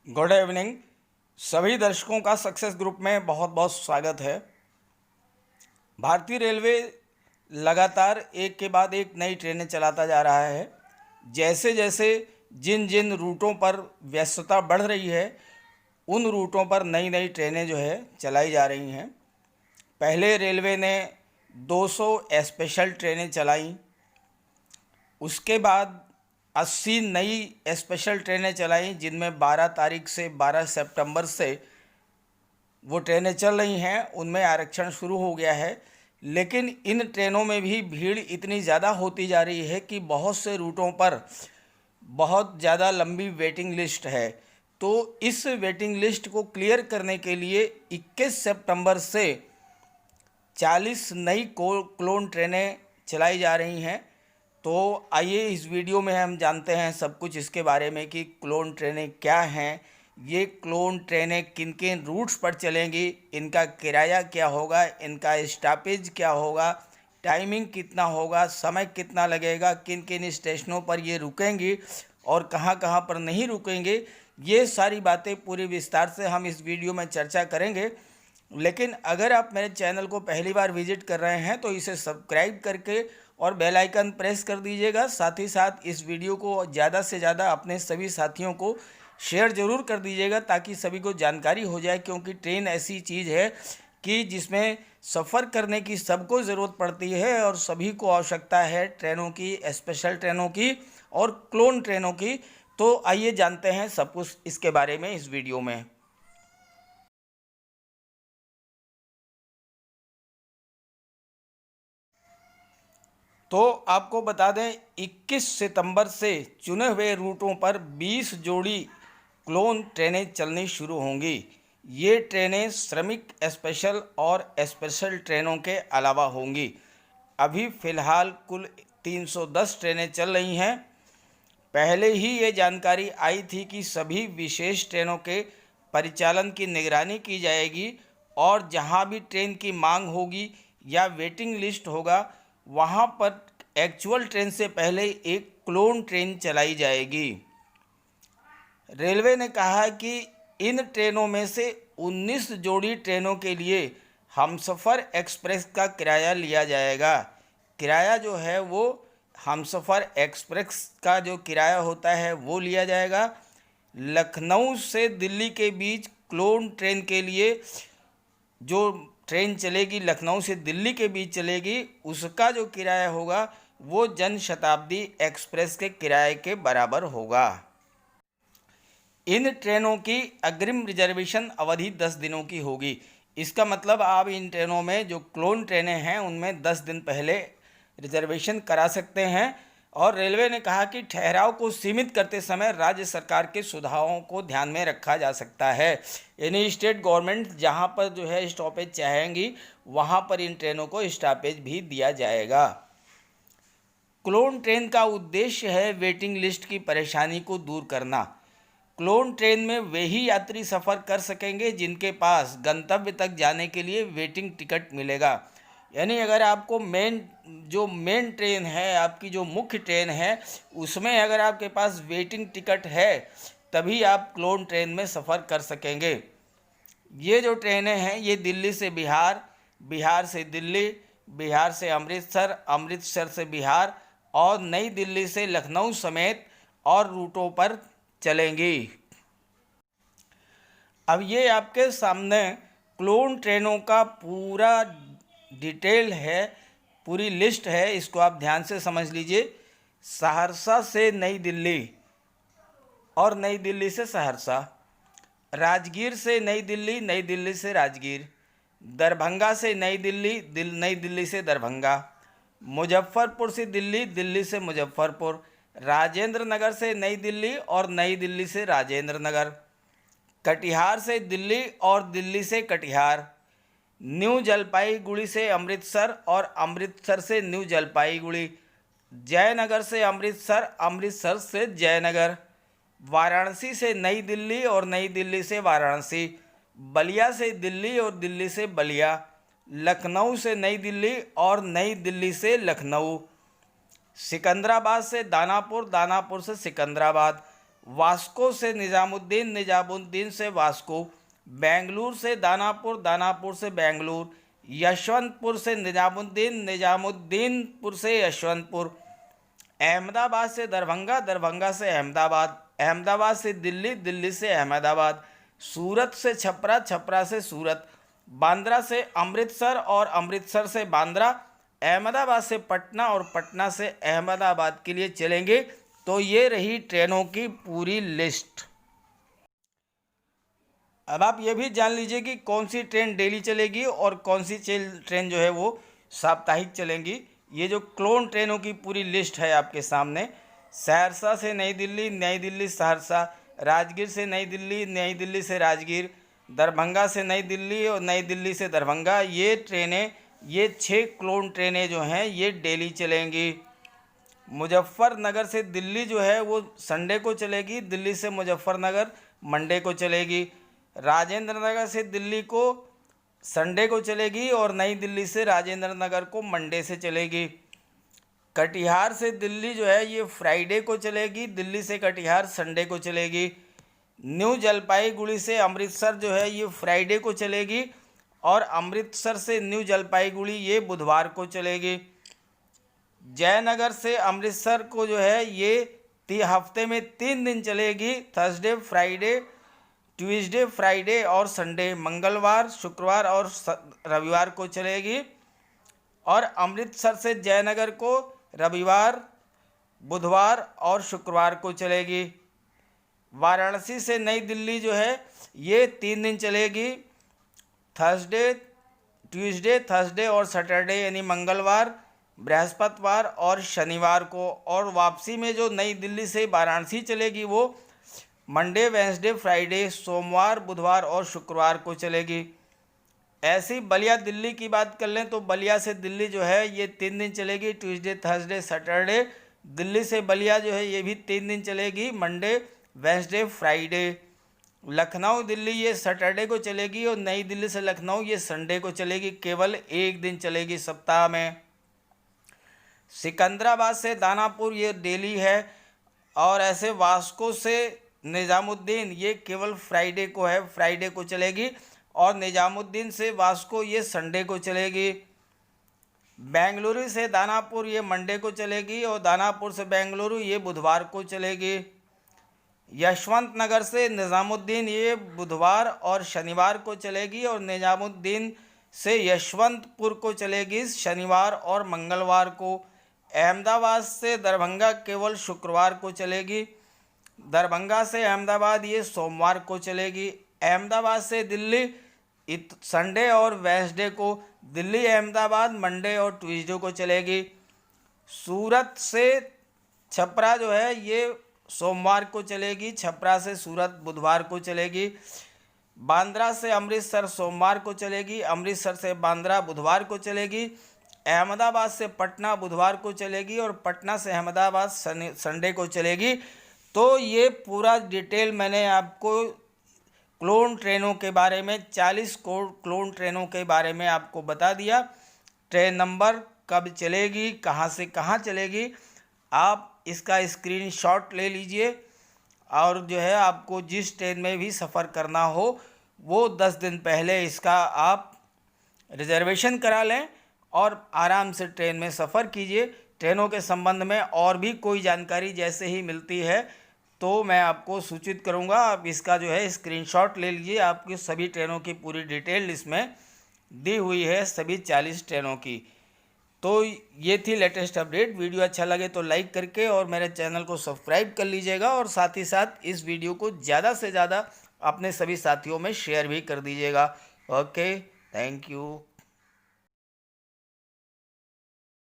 Good evening. सभी दर्शकों का सक्सेस ग्रुप में बहुत बहुत स्वागत है। भारतीय रेलवे लगातार एक के बाद एक नई ट्रेनें चलाता जा रहा है। जैसे जैसे जिन जिन रूटों पर व्यस्तता बढ़ रही है उन रूटों पर नई नई ट्रेनें जो है चलाई जा रही हैं। पहले रेलवे ने 200 स्पेशल ट्रेनें चलाई, उसके बाद 80 नई स्पेशल ट्रेनें चलाई, जिनमें 12 तारीख से 12 सितंबर से वो ट्रेनें चल रही हैं। उनमें आरक्षण शुरू हो गया है, लेकिन इन ट्रेनों में भी भीड़ इतनी ज़्यादा होती जा रही है कि बहुत से रूटों पर बहुत ज़्यादा लंबी वेटिंग लिस्ट है। तो इस वेटिंग लिस्ट को क्लियर करने के लिए 21 सितंबर से 40 नई क्लोन ट्रेनें चलाई जा रही हैं। तो आइए इस वीडियो में हम जानते हैं सब कुछ इसके बारे में कि क्लोन ट्रेनें क्या हैं, ये क्लोन ट्रेनें किन किन रूट्स पर चलेंगी, इनका किराया क्या होगा, इनका स्टॉपेज क्या होगा, टाइमिंग कितना होगा, समय कितना लगेगा, किन किन स्टेशनों पर ये रुकेंगी और कहाँ कहाँ पर नहीं रुकेंगे। ये सारी बातें पूरी विस्तार से हम इस वीडियो में चर्चा करेंगे। लेकिन अगर आप मेरे चैनल को पहली बार विजिट कर रहे हैं तो इसे सब्सक्राइब करके और बेल आइकन प्रेस कर दीजिएगा। साथ ही साथ इस वीडियो को ज़्यादा से ज़्यादा अपने सभी साथियों को शेयर ज़रूर कर दीजिएगा ताकि सभी को जानकारी हो जाए, क्योंकि ट्रेन ऐसी चीज़ है कि जिसमें सफ़र करने की सबको ज़रूरत पड़ती है और सभी को आवश्यकता है ट्रेनों की, स्पेशल ट्रेनों की और क्लोन ट्रेनों की। तो आइए जानते हैं सब कुछ इसके बारे में इस वीडियो में। तो आपको बता दें 21 सितंबर से चुने हुए रूटों पर 20 जोड़ी क्लोन ट्रेनें चलनी शुरू होंगी। ये ट्रेनें श्रमिक स्पेशल और स्पेशल ट्रेनों के अलावा होंगी। अभी फ़िलहाल कुल 310 ट्रेनें चल रही हैं। पहले ही ये जानकारी आई थी कि सभी विशेष ट्रेनों के परिचालन की निगरानी की जाएगी और जहां भी ट्रेन की मांग होगी या वेटिंग लिस्ट होगा वहां पर एक्चुअल ट्रेन से पहले एक क्लोन ट्रेन चलाई जाएगी। रेलवे ने कहा है कि इन ट्रेनों में से 19 जोड़ी ट्रेनों के लिए हमसफ़र एक्सप्रेस का किराया लिया जाएगा। किराया जो है वो हमसफ़र एक्सप्रेस का जो किराया होता है वो लिया जाएगा। लखनऊ से दिल्ली के बीच क्लोन ट्रेन के लिए जो ट्रेन चलेगी, लखनऊ से दिल्ली के बीच चलेगी, उसका जो किराया होगा वो जन शताब्दी एक्सप्रेस के किराए के बराबर होगा। इन ट्रेनों की अग्रिम रिजर्वेशन अवधि 10 दिनों की होगी। इसका मतलब आप इन ट्रेनों में जो क्लोन ट्रेनें हैं उनमें 10 दिन पहले रिजर्वेशन करा सकते हैं। और रेलवे ने कहा कि ठहराव को सीमित करते समय राज्य सरकार के सुझावों को ध्यान में रखा जा सकता है। यानी स्टेट गवर्नमेंट जहां पर जो है स्टॉपेज चाहेंगी वहां पर इन ट्रेनों को स्टॉपेज भी दिया जाएगा। क्लोन ट्रेन का उद्देश्य है वेटिंग लिस्ट की परेशानी को दूर करना। क्लोन ट्रेन में वे ही यात्री सफ़र कर सकेंगे जिनके पास गंतव्य तक जाने के लिए वेटिंग टिकट मिलेगा। यानी अगर आपको मेन ट्रेन है, आपकी जो मुख्य ट्रेन है, उसमें अगर आपके पास वेटिंग टिकट है तभी आप क्लोन ट्रेन में सफ़र कर सकेंगे। ये जो ट्रेनें हैं ये दिल्ली से बिहार, बिहार से दिल्ली, बिहार से अमृतसर, अमृतसर से बिहार और नई दिल्ली से लखनऊ समेत और रूटों पर चलेंगी। अब ये आपके सामने क्लोन ट्रेनों का पूरा डिटेल है, पूरी लिस्ट है, इसको आप ध्यान से समझ लीजिए। सहरसा से नई दिल्ली और नई दिल्ली से सहरसा, राजगीर से नई दिल्ली, नई दिल्ली से राजगीर, दरभंगा से नई दिल्ली, नई दिल्ली से दरभंगा, मुजफ्फरपुर से दिल्ली, दिल्ली से मुजफ्फरपुर, राजेंद्र नगर से नई दिल्ली और नई दिल्ली से राजेंद्र नगर, कटिहार से दिल्ली और दिल्ली से कटिहार, न्यू जलपाईगुड़ी से अमृतसर और अमृतसर से न्यू जलपाईगुड़ी, जयनगर से अमृतसर, अमृतसर से जयनगर, वाराणसी से नई दिल्ली और नई दिल्ली से वाराणसी, बलिया से दिल्ली और दिल्ली से बलिया, लखनऊ से नई दिल्ली और नई दिल्ली से लखनऊ, सिकंदराबाद से दानापुर, दानापुर से सिकंदराबाद, वास्को से निज़ामुद्दीन, निज़ामुद्दीन से वास्को, बेंगलुरु से दानापुर, दानापुर से बेंगलुरु, यशवंतपुर से निज़ामुद्दीन, निज़ामुद्दीनपुर से यशवंतपुर, अहमदाबाद से दरभंगा, दरभंगा से अहमदाबाद, अहमदाबाद से दिल्ली, दिल्ली से अहमदाबाद, सूरत से छपरा, छपरा से सूरत, बांद्रा से अमृतसर और अमृतसर से बांद्रा, अहमदाबाद से पटना और पटना से अहमदाबाद के लिए चलेंगे। तो ये रही ट्रेनों की पूरी लिस्ट। अब आप ये भी जान लीजिए कि कौन सी ट्रेन डेली चलेगी और कौन सी ट्रेन जो है वो साप्ताहिक चलेंगी। ये जो क्लोन ट्रेनों की पूरी लिस्ट है आपके सामने, सहरसा से नई दिल्ली, नई दिल्ली सहरसा, राजगीर से नई दिल्ली, नई दिल्ली से राजगीर, दरभंगा से नई दिल्ली और नई दिल्ली से दरभंगा, ये ट्रेनें, ये 6 क्लोन ट्रेनें जो हैं ये डेली चलेंगी। मुजफ्फरनगर से दिल्ली जो है वो संडे को चलेगी, दिल्ली से मुजफ्फरनगर मंडे को चलेगी। राजेंद्र नगर से दिल्ली को संडे को चलेगी और नई दिल्ली से राजेंद्र नगर को मंडे से चलेगी। कटिहार से दिल्ली जो है ये फ्राइडे को चलेगी, दिल्ली से कटिहार संडे को चलेगी। न्यू जलपाईगुड़ी से अमृतसर जो है ये फ्राइडे को चलेगी और अमृतसर से न्यू जलपाईगुड़ी ये बुधवार को चलेगी। जयनगर से अमृतसर को जो है ये हफ्ते में 3 दिन चलेगी, थर्सडे, फ्राइडे, ट्यूसडे, फ्राइडे और संडे, मंगलवार, शुक्रवार और रविवार को चलेगी। और अमृतसर से जयनगर को रविवार, बुधवार और शुक्रवार को चलेगी। वाराणसी से नई दिल्ली जो है ये 3 दिन चलेगी, थर्सडे, ट्यूसडे, थर्सडे और सैटरडे, यानी मंगलवार, बृहस्पतिवार और शनिवार को। और वापसी में जो नई दिल्ली से वाराणसी चलेगी वो मंडे, वेंसडे, फ्राइडे, सोमवार, बुधवार और शुक्रवार को चलेगी। ऐसी बलिया दिल्ली की बात कर लें तो बलिया से दिल्ली जो है ये 3 दिन चलेगी, ट्यूसडे, थर्सडे, सैटरडे। दिल्ली से बलिया जो है ये भी 3 दिन चलेगी, Monday, Wednesday, Friday. Lucknow Delhi ये सैटरडे को चलेगी और नई दिल्ली से लखनऊ ये संडे को चलेगी, केवल 1 दिन चलेगी सप्ताह में। सिकंदराबाद से दानापुर ये डेली है और ऐसे वास्को से निज़ामुद्दीन ये केवल फ्राइडे को है, फ्राइडे को चलेगी और निज़ामुद्दीन से वास्को ये संडे को चलेगी। बेंगलुरु से दानापुर ये मंडे को चलेगी और दानापुर से बेंगलुरु ये बुधवार को चलेगी। यशवंत नगर से निज़ामुद्दीन ये बुधवार और शनिवार को चलेगी और निज़ामुद्दीन से यशवंतपुर को चलेगी शनिवार और मंगलवार को। अहमदाबाद से दरभंगा केवल शुक्रवार को चलेगी, दरभंगा से अहमदाबाद ये सोमवार को चलेगी। अहमदाबाद से दिल्ली संडे और वेंसडे को, दिल्ली अहमदाबाद मंडे और ट्यूसडे को चलेगी। सूरत से छपरा जो है ये सोमवार को चलेगी, छपरा से सूरत बुधवार को चलेगी। बांद्रा से अमृतसर सोमवार को चलेगी, अमृतसर से बांद्रा बुधवार को चलेगी। अहमदाबाद से पटना बुधवार को चलेगी और पटना से अहमदाबाद संडे को चलेगी। तो ये पूरा डिटेल मैंने आपको क्लोन ट्रेनों के बारे में 40 क्लोन ट्रेनों के बारे में आपको बता दिया। ट्रेन नंबर कब चलेगी, कहाँ से कहाँ चलेगी, आप इसका स्क्रीनशॉट ले लीजिए और जो है आपको जिस ट्रेन में भी सफ़र करना हो वो 10 दिन पहले इसका आप रिजर्वेशन करा लें और आराम से ट्रेन में सफ़र कीजिए। ट्रेनों के संबंध में और भी कोई जानकारी जैसे ही मिलती है तो मैं आपको सूचित करूंगा। आप इसका जो है स्क्रीनशॉट ले लीजिए, आपकी सभी ट्रेनों की पूरी डिटेल इसमें दी हुई है, सभी 40 ट्रेनों की। तो ये थी लेटेस्ट अपडेट। वीडियो अच्छा लगे तो लाइक करके और मेरे चैनल को सब्सक्राइब कर लीजिएगा और साथ ही साथ इस वीडियो को ज़्यादा से ज़्यादा अपने सभी साथियों में शेयर भी कर दीजिएगा। Okay, thank you.